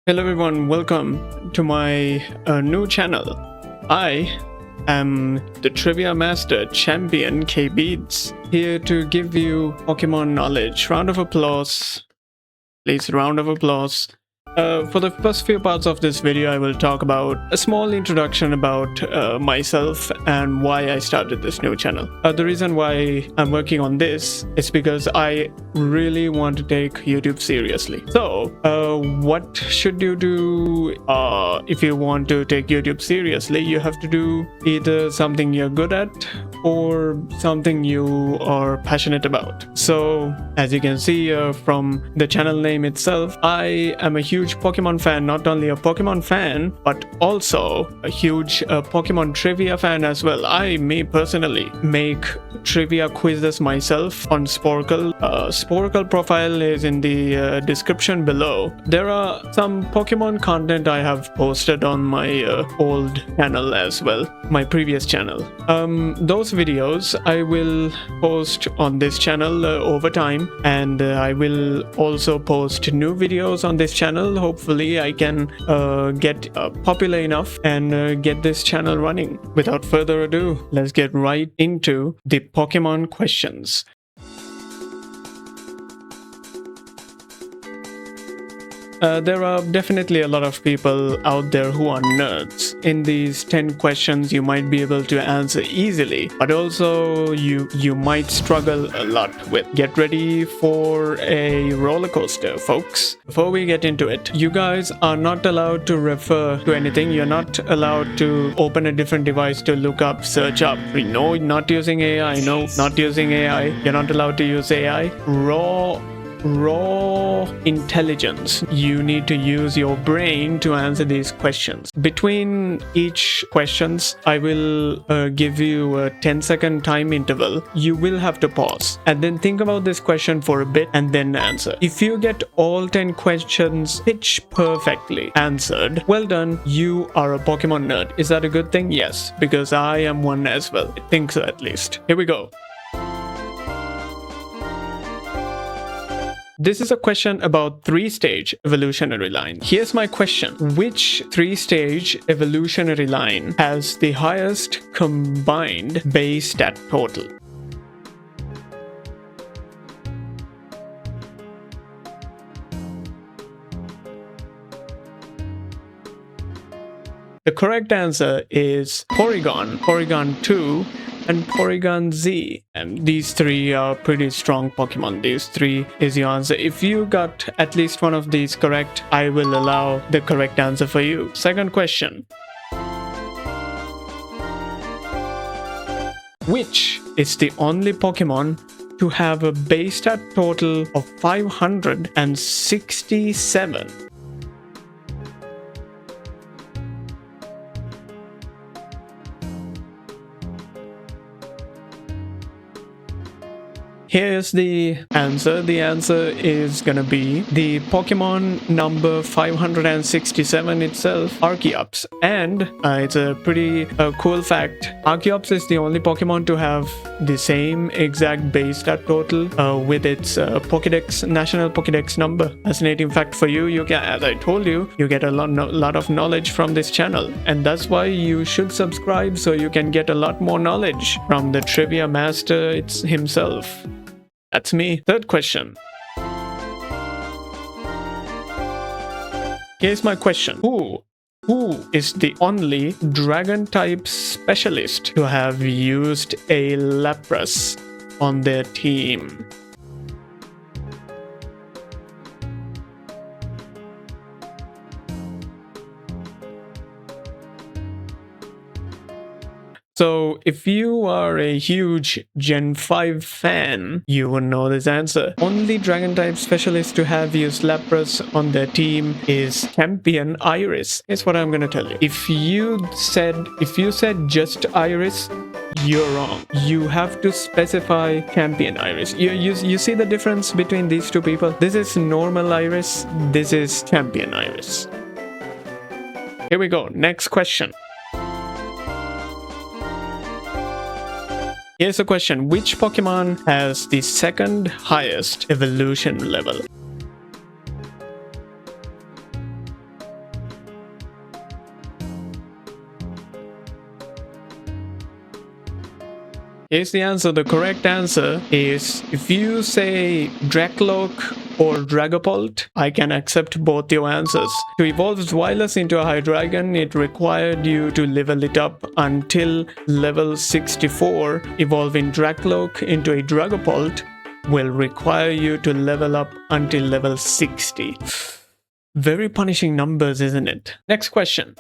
Hello everyone, welcome to my new channel. I am the Trivia Master Champion KbeatZ, here to give you Pokemon knowledge. Round of applause. Please, round of applause. For the first few parts of this video, I will talk about a small introduction about myself and why I started this new channel. The reason why I'm working on this is because I really want to take YouTube seriously. So, what should you do if you want to take YouTube seriously? You have to do either something you're good at or something you are passionate about. So, as you can see from the channel name itself, I am a huge Pokemon fan. Not only a Pokemon fan, but also a huge Pokemon trivia fan as well. I may personally make trivia quizzes myself on Sporkle. Sporkle profile is in the description below. There are some Pokemon content I have posted on my old channel as well, my previous channel. Those videos I will post on this channel over time, and I will also post new videos on this channel. Hopefully I can get popular enough and get this channel running. Without further ado, let's get right into the Pokemon questions. There are definitely a lot of people out there who are nerds. In these 10 questions you might be able to answer easily, but also you might struggle a lot with. Get ready for a roller coaster, folks. Before we get into it, you guys are not allowed to refer to anything. You're not allowed to open a different device to look up, search up. No, not using AI. No, not using AI. You're not allowed to use AI. Raw intelligence. You need to use your brain to answer these questions. Between each questions, I will give you a 10-second time interval. You will have to pause and then think about this question for a bit and then answer. If you get all 10 questions pitch perfectly answered, well done, you are a Pokemon nerd. Is that a good thing? Yes, because I am one as well. I think so, at least. Here we go. This is a question about 3-stage evolutionary line. Here's my question. Which 3-stage evolutionary line has the highest combined base stat total? The correct answer is Porygon, Porygon 2, and Porygon Z. And these three are pretty strong Pokemon. These three is your answer. If you got at least one of these correct, I will allow the correct answer for you. Second question. Which is the only Pokemon to have a base stat total of 567? Here's the answer. The answer is gonna be the Pokemon number 567 itself, Archeops. And it's a pretty cool fact. Archeops is the only Pokemon to have the same exact base stat total with its Pokédex, national Pokédex number. Fascinating fact for you. You can, as I told you, you get a lot of knowledge from this channel, and that's why you should subscribe, so you can get a lot more knowledge from the Trivia Master himself. That's me. Third question. Here's my question. Who is the only dragon type specialist to have used a Lapras on their team? So, if you are a huge Gen 5 fan, you will know this answer. Only Dragon-type specialist to have used Lapras on their team is Champion Iris. Here's what I'm gonna tell you. If you said just Iris, you're wrong. You have to specify Champion Iris. You see the difference between these two people? This is normal Iris. This is Champion Iris. Here we go. Next question. Here's a question. Which Pokemon has the second highest evolution level? Here's the answer. The correct answer is, if you say Dracloak or Dragapult, I can accept both your answers. To evolve Zweilous into a Hydreigon, it required you to level it up until level 64. Evolving Dracloak into a Dragapult will require you to level up until level 60. Very punishing numbers, isn't it? Next question.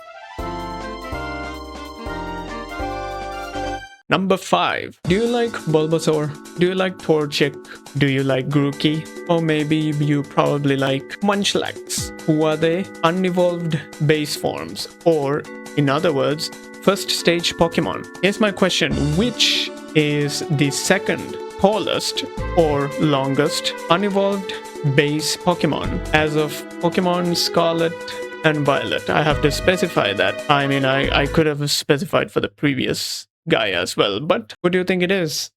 Number 5. Do you like Bulbasaur? Do you like Torchic? Do you like Grookey? Or maybe you probably like Munchlax. Who are they? Unevolved base forms, or in other words, first stage Pokemon. Here's my question. Which is the second tallest or longest unevolved base Pokemon as of Pokemon Scarlet and Violet? I have to specify that. I mean, I could have specified for the previous guy as well, but what do you think it is?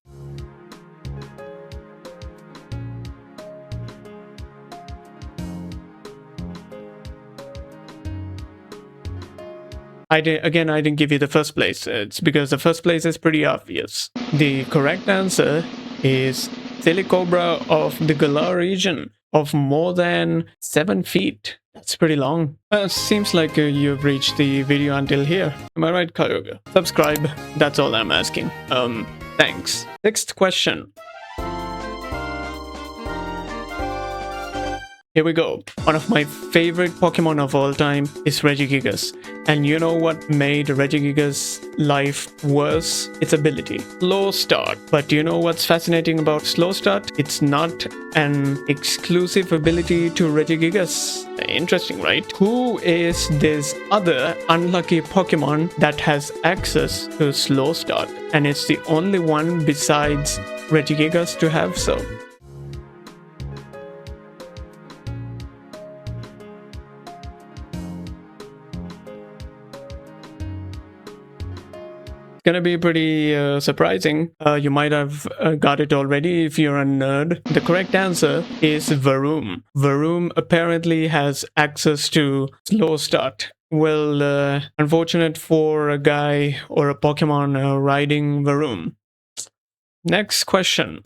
I didn't give you the first place. It's because the first place is pretty obvious. The correct answer is Silicobra of the Galar region, of more than 7 feet. That's pretty long. Seems like you've reached the video until here. Am I right, Kyogre? Subscribe. That's all I'm asking. Thanks. Sixth question. Here we go. One of my favorite Pokemon of all time is Regigigas. And you know what made Regigigas' life worse? Its ability. Slow start. But you know what's fascinating about slow start? It's not an exclusive ability to Regigigas. Interesting, right? Who is this other unlucky Pokemon that has access to slow start? And it's the only one besides Regigigas to have so. Gonna be pretty surprising. You might have got it already if you're a nerd. The correct answer is Varoom. Varoom apparently has access to slow start. Well, unfortunate for a guy or a Pokemon riding Varoom. Next question.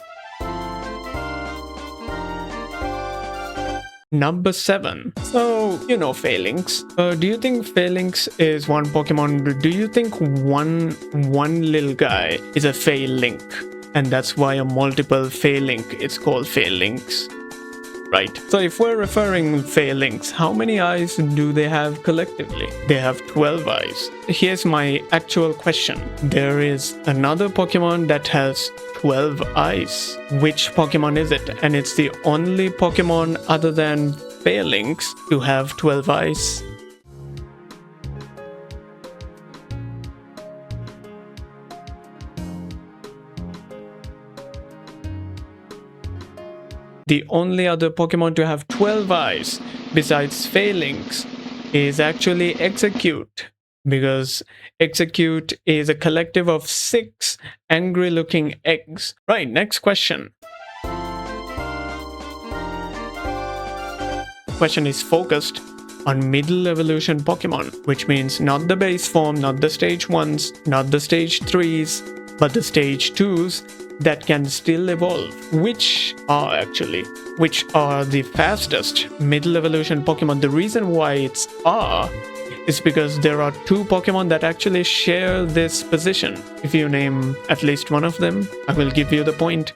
Number 7. So, you know Phalanx. Do you think Phalanx is one Pokemon? Do you think one little guy is a Phalink? And that's why a multiple Phalink is called Phalanx? Right. So if we're referring Phalanx, how many eyes do they have collectively? They have 12 eyes. Here's my actual question. There is another Pokemon that has 12 eyes. Which Pokemon is it? And it's the only Pokemon other than Phalanx to have 12 eyes. The only other Pokemon to have 12 eyes besides Phalanx is actually Execute, because Execute is a collective of 6 angry-looking eggs. Right, next question. Question is focused on middle evolution Pokemon, which means not the base form, not the stage 1s, not the stage 3s, but the stage 2s that can still evolve. Which are the fastest middle evolution Pokemon? The reason why it's R is because there are 2 Pokemon that actually share this position. If you name at least one of them, I will give you the point.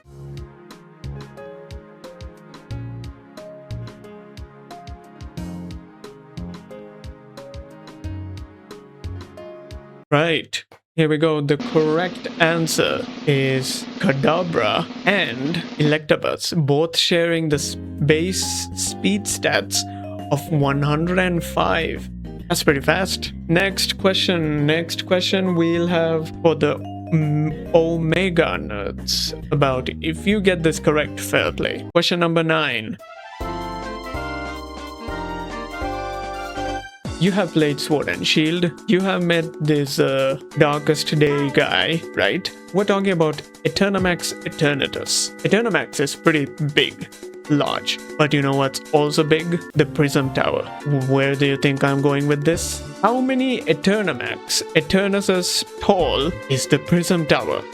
Right. Here we go. The correct answer is Kadabra and Electabuzz, both sharing the base speed stats of 105. That's pretty fast. Next question we'll have for the Omega nerds about if you get this correct, fair play. Question number 9. You have played Sword and Shield. You have met this Darkest Day guy, right? We're talking about Eternamax Eternatus. Eternamax is pretty big, large. But you know what's also big? The Prism Tower. Where do you think I'm going with this? How many Eternamax Eternuses tall is the Prism Tower?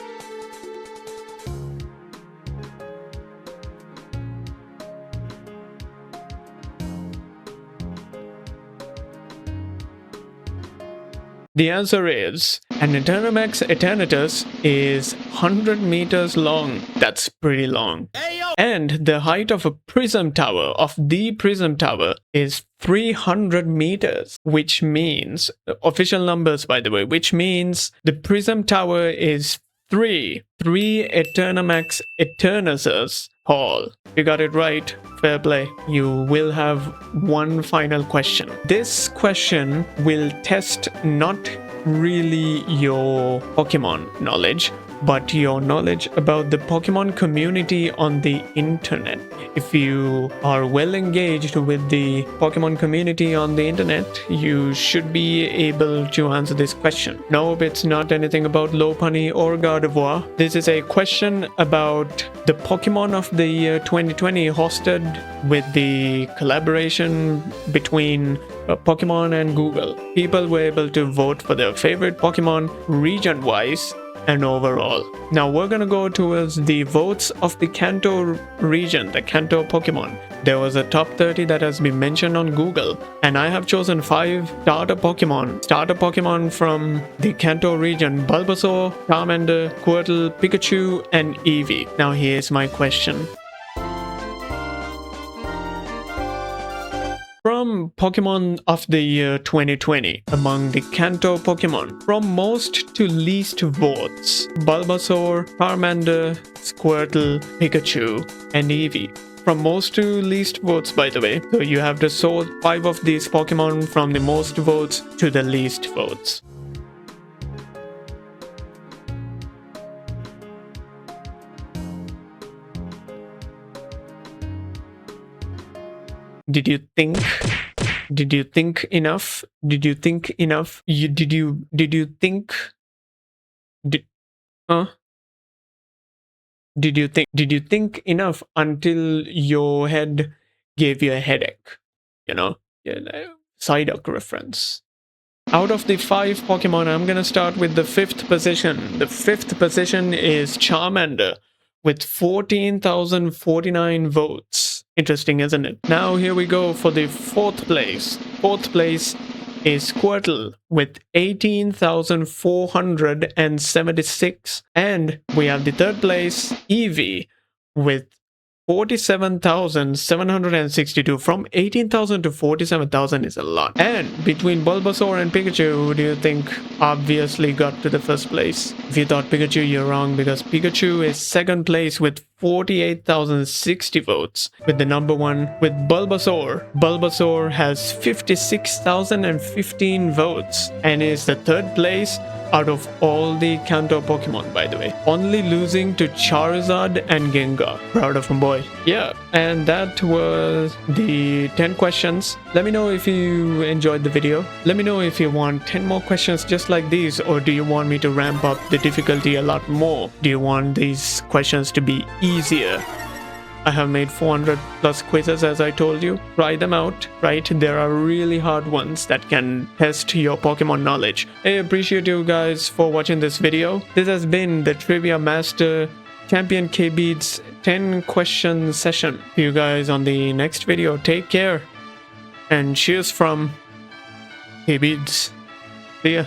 The answer is an Eternamax Eternatus is 100 meters long. That's pretty long. And the height of a prism tower, of the prism tower, is 300 meters, which means, official numbers by the way, which means the prism tower is three Eternamax Eternuses tall. You got it right. Fair play. You will have one final question. This question will test not really your Pokemon knowledge, but your knowledge about the Pokemon community on the internet. If you are well engaged with the Pokemon community on the internet, you should be able to answer this question. Nope, it's not anything about Lopunny or Gardevoir. This is a question about the Pokemon of the year 2020 hosted with the collaboration between Pokemon and Google. People were able to vote for their favorite Pokemon region-wise and overall. Now we're gonna go towards the votes of the Kanto region, the Kanto Pokemon. There was a top 30 that has been mentioned on Google, and I have chosen 5 starter Pokemon from the Kanto region: Bulbasaur, Charmander, Squirtle, Pikachu, and Eevee. Now here's my question. From Pokemon of the year 2020, among the Kanto Pokemon, from most to least votes: Bulbasaur, Charmander, Squirtle, Pikachu, and Eevee. From most to least votes, by the way. So you have to sort 5 of these Pokemon from the most votes to the least votes. Did you think enough? Did you think enough until your head gave you a headache? You know, Psyduck reference. Out of the 5 Pokemon, I'm gonna start with the 5th position. The 5th position is Charmander with 14,049 votes. Interesting, isn't it? Now here we go for the 4th place. 4th place is Squirtle with 18,476. And we have the 3rd place, Eevee, with 47,762. From 18,000 to 47,000 is a lot. And between Bulbasaur and Pikachu, who do you think obviously got to the 1st place? If you thought Pikachu, you're wrong, because Pikachu is 2nd place with 48,060 votes. With the number 1 with Bulbasaur. Bulbasaur has 56,015 votes and is the 3rd place out of all the Kanto Pokemon, by the way. Only losing to Charizard and Gengar. Proud of him, boy. Yeah, and that was the 10 questions. Let me know if you enjoyed the video. Let me know if you want 10 more questions just like these, or do you want me to ramp up the difficulty a lot more? Do you want these questions to be easier? I have made 400 plus quizzes, as I told you. Try them out, right? There are really hard ones that can test your Pokemon knowledge. I appreciate you guys for watching this video. This has been the Trivia Master Champion KbeatZ 10 question session. See you guys on the next video. Take care and cheers from KbeatZ. See ya.